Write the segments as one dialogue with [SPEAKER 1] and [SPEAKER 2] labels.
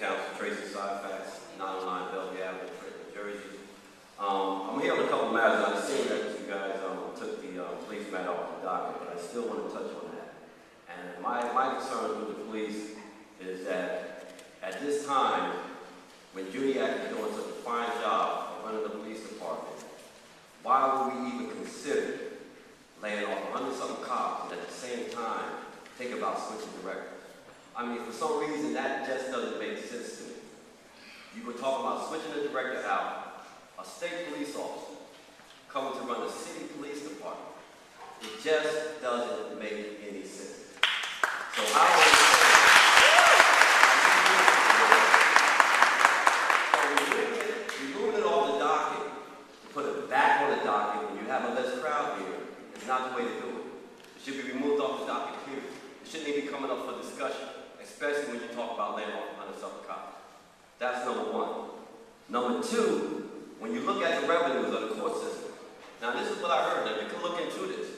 [SPEAKER 1] Council, Tracey Syphax, 909 Bellevue Avenue, New Jersey. I'm here on a couple of matters. I've seen that you guys took the police matter off the docket, but I still want to touch on that. And my concern with the police is that at this time, when Judiac is doing such a fine job of running the police department, why would we even consider laying off 100-something cops and at the same time think about switching directors? I mean, for some reason, that just doesn't make sense to me. You were talking about switching the director out, a state police officer coming to run the city police department. It just doesn't make any sense. So I want to say, removing it off the docket, to put it back on the docket when you have a less crowd here, is not the way to do it. It should be removed off the docket, period. It shouldn't even be coming up for discussion, especially when you talk about laying off 100-something cops. That's number one. Number two, when you look at the revenues of the court system, now this is what I heard, now you can look into this,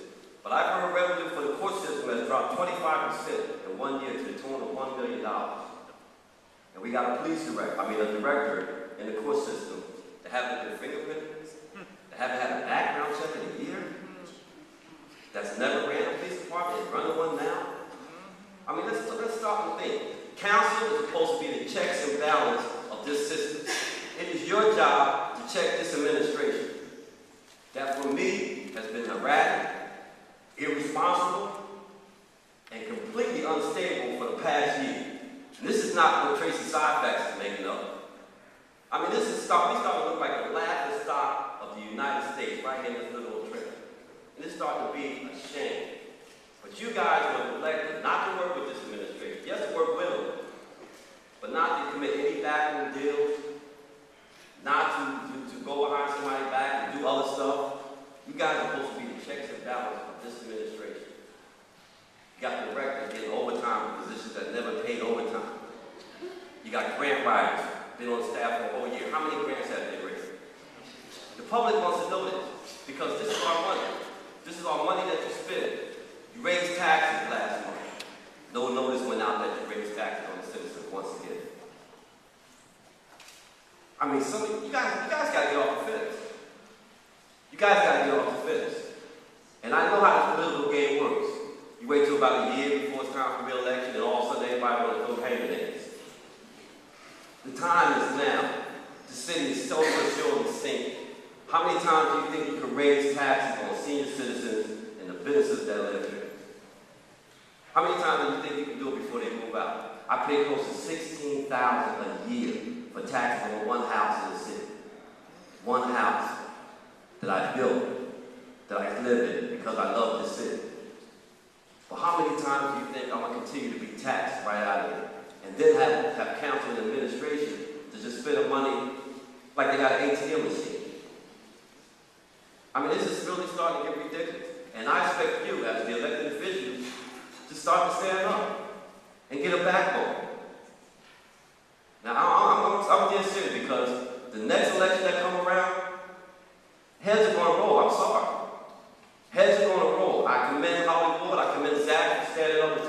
[SPEAKER 1] but I've heard revenue for the court system has dropped 25% in 1 year to the tune of $1 million. And we got a director in the court system that haven't been fingerprinted, that haven't had a background check in a year, that's never ran a police department, is running one now. I mean, let's stop and think. Council is supposed to be the checks and balance of this system. It is your job to check this administration. That, for me, has been erratic, irresponsible, and completely unstable for the past year. And this is not what Tracey Syphax is making up. I mean, we starting to look like the laughing stock of the United States right here in this little trip. And it's starting to be a shame. But you guys were elected not to work with this administration. Yes, to work with them, but not to commit any backroom deals, not to go behind somebody's back and do other stuff. You guys are supposed to be the checks and balances of this administration. You got the directors getting overtime in positions that never paid overtime. You got grant writers been on staff for a whole year. How many grants have they raised? The public wants to know this because this is our money. This is our money that you spend. You raised taxes last month. No notice went out that you raised taxes on the citizens once again. I mean, you guys got to get off the fence. You guys got to get off the fence. And I know how the political game works. You wait till about a year before it's time for re-election, and all of a sudden everybody wants to throw hand grenades. The time is now. The city is so much short of sinking. How many times do you think you can raise taxes on senior citizens and the businesses that live here? How many times do you think you can do it before they move out? I pay close to $16,000 a year for taxes on one house in the city. One house that I built, that I live in because I love this city. But how many times do you think I'm going to continue to be taxed right out of here? And then have council and administration to just spend the money like they got an ATM machine. I mean, this is really starting to get ridiculous. And I expect you, as the elected officials, to start to stand up and get a backbone. Now, I'm dead serious because the next election that comes around, heads are going to roll. I'm sorry. Heads are going to roll. I commend Hollywood. I commend Zach for standing up and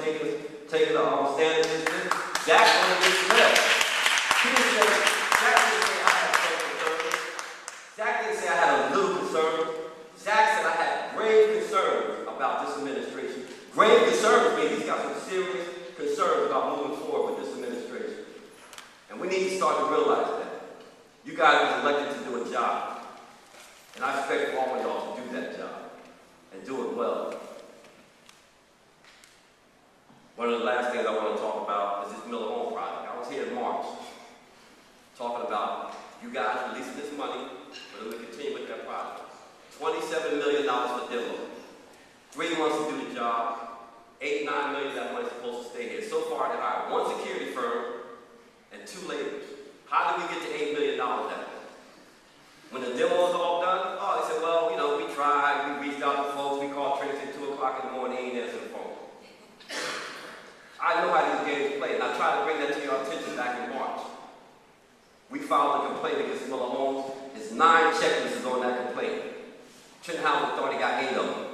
[SPEAKER 1] taking a stand in this thing. Zach's going to get smelled. Zach didn't say I had some concerns. Zach didn't say I had a little concern. Zach said I had grave concerns about this administration. Grave concerns means he's got some serious concerns about moving forward with this administration. And we need to start to realize that. You guys were elected to do a job. And I expect all of y'all to do that job. And do it well. One of the last things I want to talk about is this Miller Home project. I was here in March talking about you guys releasing this money for them to continue with that project. $27 million for demo. 3 months to do the job. $8, $9 million that money's supposed to stay here. So far, they hired 1 security firm and 2 laborers. How did we get to $8 million that way? When the demo was all done, they said, well, we tried, we reached out to folks, we called Tracey at 2 o'clock in the morning, he didn't answer the phone. I know how these games play, and I tried to bring that to your attention back in March. We filed a complaint against Miller Homes. There's 9 checklists on that complaint. Trenton Housing Authority got 8 of them.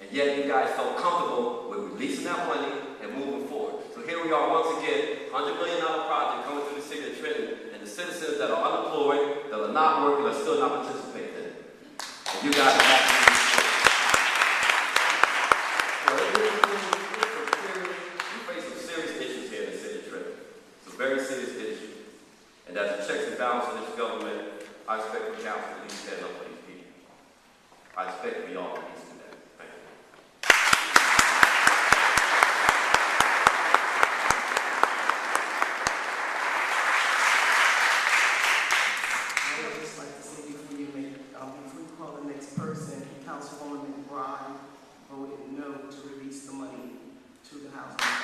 [SPEAKER 1] And yet you guys felt comfortable with releasing that money and moving forward. So here we are once again, $100 million project citizens that are unemployed, that are not working, are still not participating in it. And you guys are not doing it. We face some serious issues here in the city of Trenton. Some very serious issues. And as the checks and balances in this government, I expect the council to at least stand up for these people. I expect for y'all to at least do that. Thank you.
[SPEAKER 2] I would just like to say before you call the next person, Councilwoman McBride voted no to release the money to the housing.